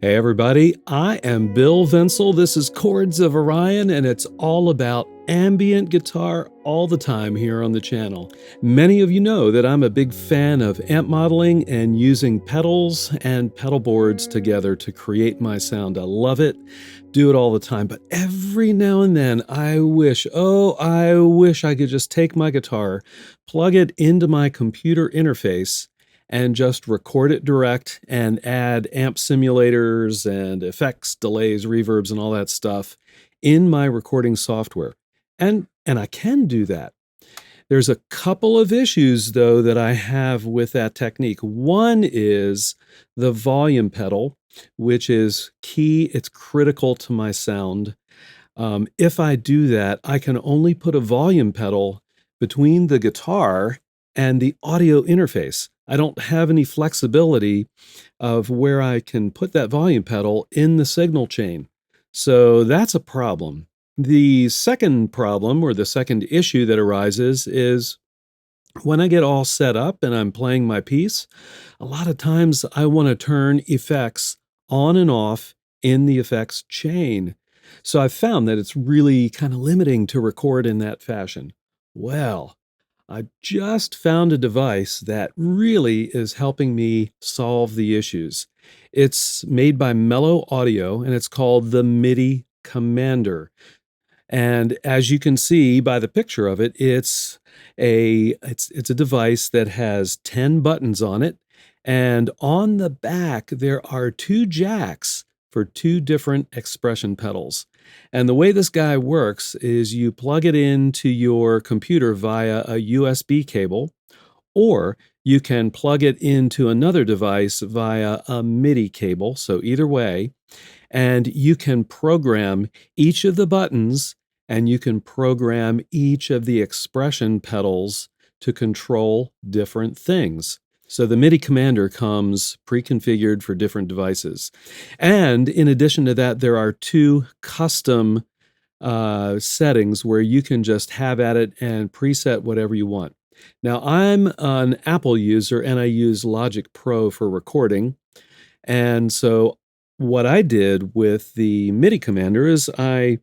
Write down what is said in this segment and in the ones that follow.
Hey everybody, I am Bill Vencil. This is Chords of Orion, and it's all about ambient guitar all the time here on the channel. Many of you know that I'm a big fan of amp modeling and using pedals and pedal boards together to create my sound. I love it, do it all the time, but every now and then I wish I could just take my guitar, plug it into my computer interface, and just record it direct and add amp simulators and effects, delays, reverbs, and all that stuff in my recording software. And I can do that. There's a couple of issues, though, that I have with that technique. One is the volume pedal, which is key. It's critical to my sound. If I do that, I can only put a volume pedal between the guitar and the audio interface. I don't have any flexibility of where I can put that volume pedal in the signal chain. So that's a problem. The second problem, or the second issue that arises, is when I get all set up and I'm playing my piece, a lot of times I want to turn effects on and off in the effects chain. So I've found that it's really kind of limiting to record in that fashion. Well, I just found a device that really is helping me solve the issues. It's made by MeloAudio, and it's called the MIDI Commander. And as you can see by the picture of it, it's a device that has 10 buttons on it, and on the back there are 2 jacks for 2 different expression pedals. And the way this guy works is you plug it into your computer via a USB cable, or you can plug it into another device via a MIDI cable, so either way, and you can program each of the buttons and you can program each of the expression pedals to control different things. So the MIDI Commander comes pre-configured for different devices. And in addition to that, there are 2 custom settings where you can just have at it and preset whatever you want. Now, I'm an Apple user and I use Logic Pro for recording. And so what I did with the MIDI Commander is I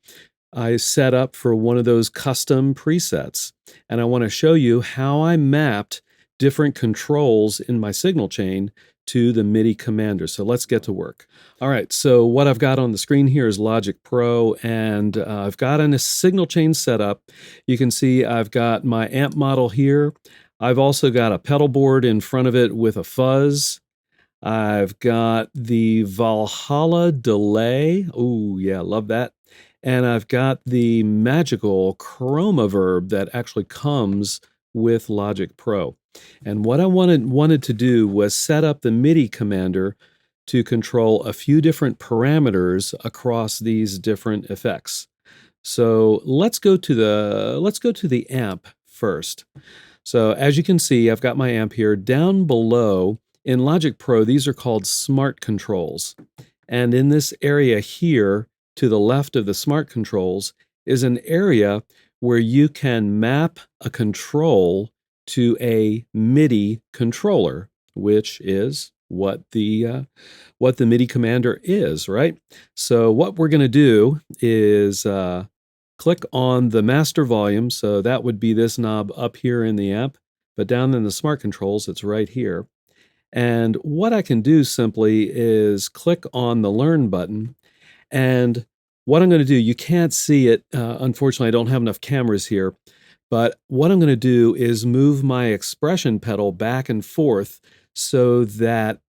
set up for one of those custom presets. And I want to show you how I mapped different controls in my signal chain to the MIDI Commander. So let's get to work. All right, so what I've got on the screen here is Logic Pro, and I've got a signal chain set up. You can see I've got my amp model here. I've also got a pedal board in front of it with a fuzz. I've got the Valhalla delay. Oh, yeah, love that. And I've got the magical chroma verb that actually comes with Logic Pro. And what I wanted to do was set up the MIDI Commander to control a few different parameters across these different effects. So let's go to the amp first. So as you can see, I've got my amp here. Down below in Logic Pro, these are called smart controls. And in this area here, to the left of the smart controls, is an area where you can map a control to a MIDI controller, which is what the MIDI Commander is, right? So what we're going to do is click on the master volume. So that would be this knob up here in the amp, but down in the smart controls, it's right here. And what I can do simply is click on the Learn button. And what I'm going to do, you can't see it. Unfortunately, I don't have enough cameras here. But what I'm going to do is move my expression pedal back and forth so that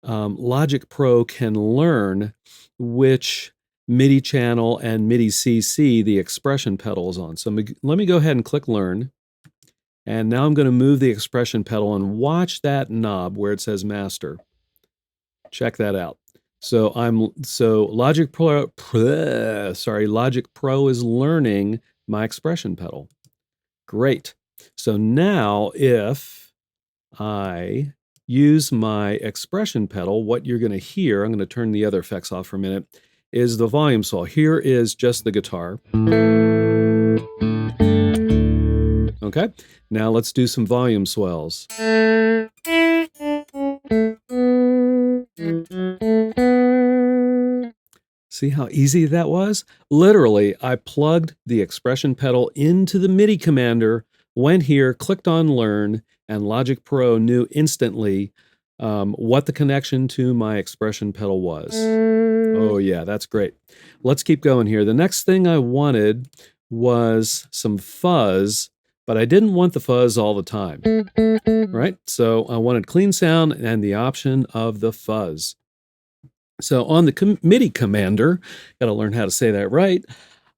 Logic Pro can learn which MIDI channel and MIDI CC the expression pedal is on. So let me go ahead and click Learn. And now I'm going to move the expression pedal and watch that knob where it says Master. Check that out. So Logic Pro is learning my expression pedal. Great. So now if I use my expression pedal, what you're going to hear, I'm going to turn the other effects off for a minute, is the volume swell. Here is just the guitar. Okay, now let's do some volume swells. See how easy that was? Literally, I plugged the expression pedal into the MIDI commander, went here, clicked on Learn, and Logic Pro knew instantly what the connection to my expression pedal was. Oh yeah, that's great. Let's keep going here. The next thing I wanted was some fuzz, but I didn't want the fuzz all the time, right? So I wanted clean sound and the option of the fuzz. So on the MIDI commander, got to learn how to say that right,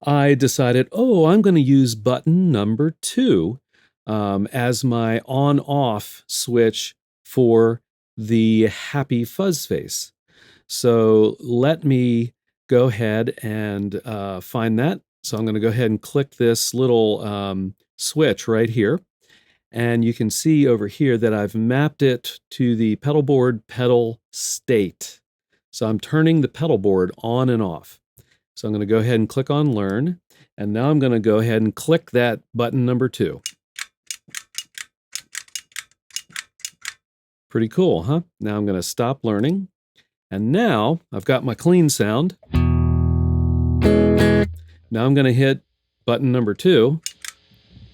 I decided, oh, I'm going to use button number 2 as my on-off switch for the happy fuzz face. So let me go ahead and find that. So I'm going to go ahead and click this little switch right here. And you can see over here that I've mapped it to the Pedalboard pedal state. So I'm turning the Pedalboard on and off. So I'm going to go ahead and click on Learn. And now I'm going to go ahead and click that button number 2. Pretty cool, huh? Now I'm going to stop learning. And now I've got my clean sound. Now I'm going to hit button number 2.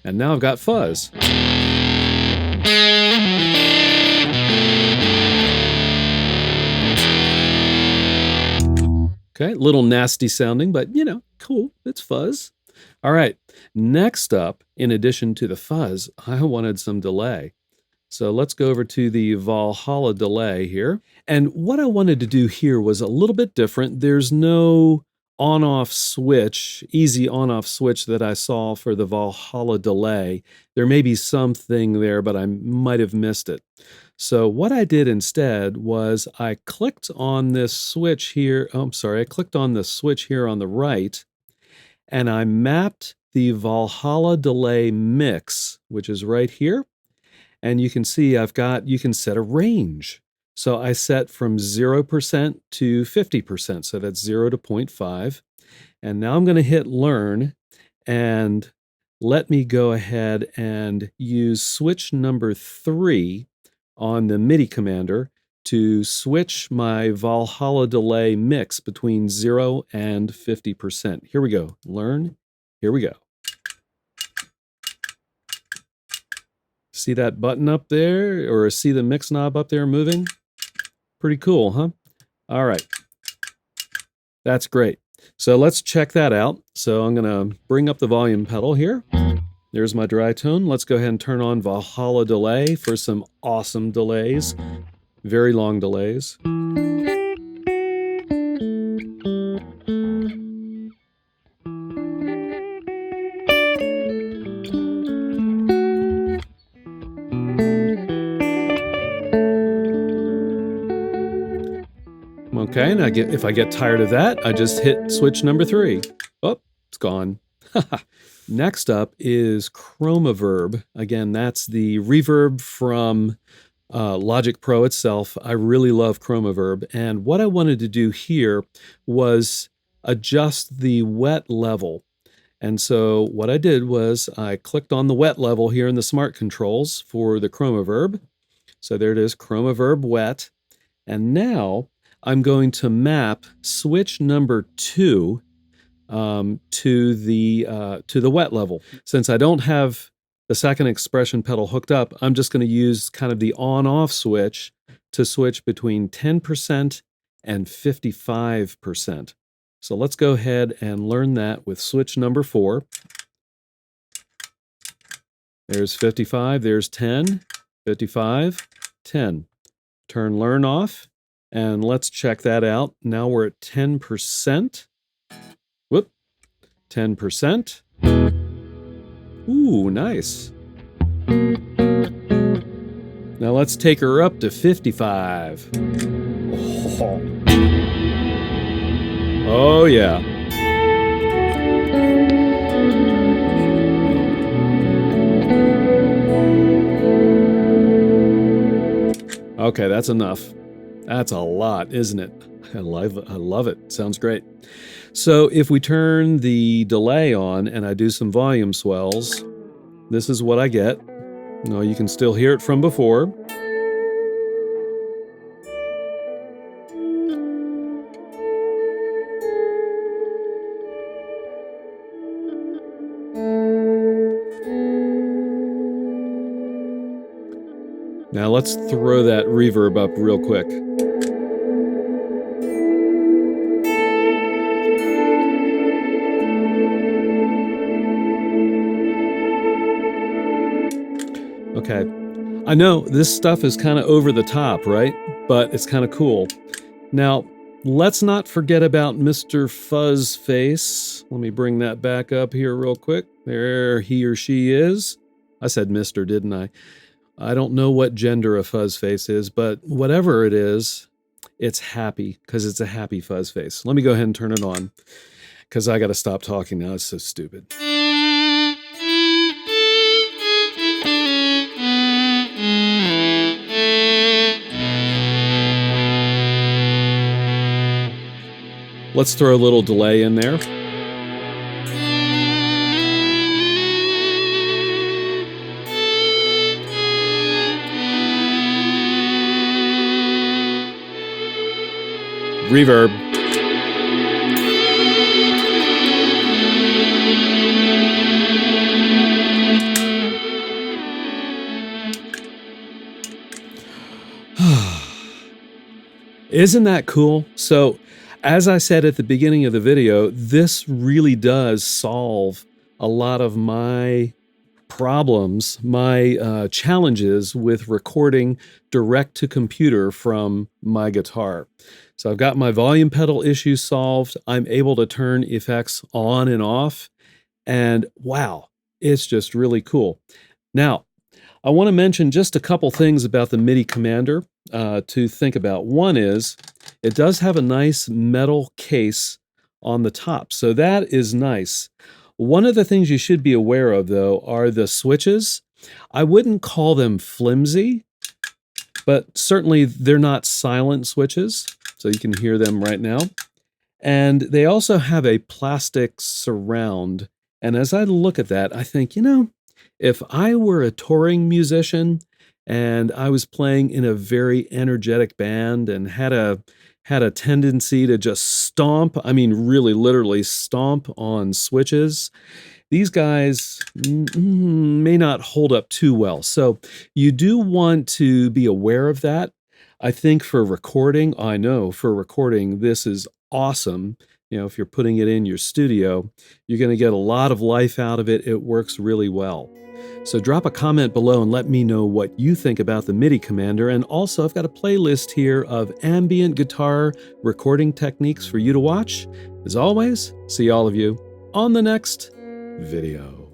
And now I've got fuzz. Okay, a little nasty sounding, but you know, cool, it's fuzz. All right, next up, in addition to the fuzz, I wanted some delay. So let's go over to the Valhalla delay here. And what I wanted to do here was a little bit different. There's no on-off switch, easy on-off switch that I saw for the Valhalla delay. There may be something there, but I might have missed it. So what I did instead was I clicked on this switch here. Oh, I'm sorry. I clicked on the switch here on the right, and I mapped the Valhalla delay mix, which is right here. And you can see you can set a range. So I set from 0% to 50%. So that's 0 to 0.5. And now I'm going to hit Learn, and let me go ahead and use switch number 3 on the MIDI commander to switch my Valhalla delay mix between 0 and 50%. Here we go. Learn. Here we go. See that button up there, or see the mix knob up there moving? Pretty cool, huh? All right. That's great. So let's check that out. So I'm going to bring up the volume pedal here. There's my dry tone. Let's go ahead and turn on Valhalla delay for some awesome delays. Very long delays. Okay, and if I get tired of that, I just hit switch number 3. Oh, it's gone. Next up is Chromaverb. Again, that's the reverb from Logic Pro itself. I really love Chromaverb. And what I wanted to do here was adjust the wet level. And so what I did was I clicked on the wet level here in the smart controls for the Chromaverb. So there it is, Chromaverb wet. And now I'm going to map switch number 2 to the wet level. Since I don't have the second expression pedal hooked up, I'm just going to use kind of the on-off switch to switch between 10% and 55%. So let's go ahead and learn that with switch number 4. There's 55, there's 10, 55, 10. Turn Learn off, and let's check that out. Now we're at 10%. Whoop, 10%. Ooh, nice. Now let's take her up to 55. Oh yeah. Okay, that's enough. That's a lot, isn't it? I love it. Sounds great. So if we turn the delay on and I do some volume swells, this is what I get. No, you can still hear it from before. Now let's throw that reverb up real quick. Okay, I know this stuff is kind of over the top, right? But it's kind of cool. Now, let's not forget about Mr. Fuzzface. Let me bring that back up here real quick. There he or she is. I said Mr., didn't I? I don't know what gender a Fuzzface is, but whatever it is, it's happy because it's a happy Fuzzface. Let me go ahead and turn it on because I got to stop talking now. It's so stupid. Let's throw a little delay in there. Reverb. Isn't that cool? So, as I said at the beginning of the video, this really does solve a lot of my problems, my challenges with recording direct to computer from my guitar. So I've got my volume pedal issue solved. I'm able to turn effects on and off, and wow, it's just really cool. Now, I want to mention just a couple things about the MIDI commander to think about. One is it does have a nice metal case on the top, so that is nice. One of the things you should be aware of, though, are the switches. I wouldn't call them flimsy, but certainly they're not silent switches, so you can hear them right now. And they also have a plastic surround. And as I look at that, I think, you know, if I were a touring musician and I was playing in a very energetic band and had a tendency to just stomp, I mean, really literally stomp on switches, these guys may not hold up too well. So you do want to be aware of that. I think for recording, I know for recording, this is awesome. You know, if you're putting it in your studio, you're going to get a lot of life out of it. It works really well. So drop a comment below and let me know what you think about the MIDI commander. And also, I've got a playlist here of ambient guitar recording techniques for you to watch. As always, see all of you on the next video.